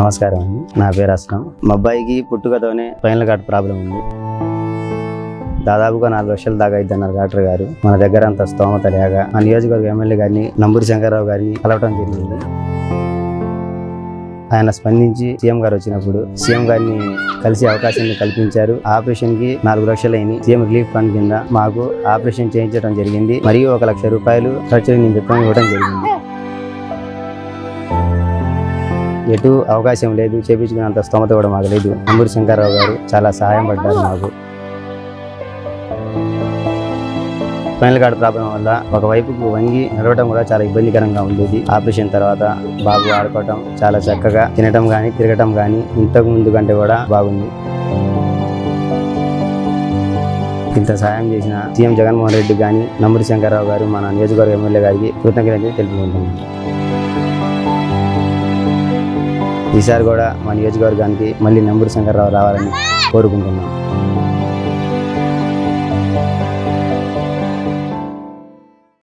నమస్కారం అండి. నా పేరు అస్లం. మా అబ్బాయికి పుట్టుకతోనే స్పైనల్ కార్డ్ ప్రాబ్లం ఉంది. దాదాపుగా 4 లక్షల దాకా అయిద్దన్నారు డాక్టర్ గారు. మన దగ్గర అంత స్తోమత లేక ఆ నియోజకవర్గ ఎమ్మెల్యే గారిని నంబూరి శంకర్రావు గారిని కలవటం జరిగింది. ఆయన స్పందించి సీఎం గారు వచ్చినప్పుడు సీఎం గారిని కలిసి అవకాశాన్ని కల్పించారు. ఆపరేషన్ కి 4 లక్షలు అయినాయి. సీఎం రిలీఫ్ ఫండ్ కింద మాకు ఆపరేషన్ చేయించడం జరిగింది. మరియు 1 లక్ష రూపాయలు సర్జరీ నిమిత్తం ఇవ్వడం జరిగింది. ఎటు అవకాశం లేదు, చేపించుకున్నంత స్తోమత కూడా మాకు లేదు. నంబూరి శంకర్రావు గారు చాలా సహాయం పడ్డారు మాకు. స్పైనల్ కార్డ్ ప్రాబ్లం వల్ల ఒకవైపుకు వంగి నడవటం కూడా చాలా ఇబ్బందికరంగా ఉండేది. ఆపరేషన్ తర్వాత బాబు ఆడుకోవటం చాలా చక్కగా, తినటం కానీ తిరగటం కానీ ఇంతకు ముందు కంటే కూడా బాగుంది. ఇంత సాయం చేసిన సీఎం జగన్మోహన్ రెడ్డి కానీ నంబూరి శంకర్రావు గారు మన నియోజకవర్గ ఎమ్మెల్యే గారికి కృతజ్ఞతలు తెలుపుకుంటున్నాను. ఈసారి కూడా మా నియోజకవర్గానికి మళ్ళీ నంబూరి శంకర్రావు రావాలని కోరుకుంటున్నాను.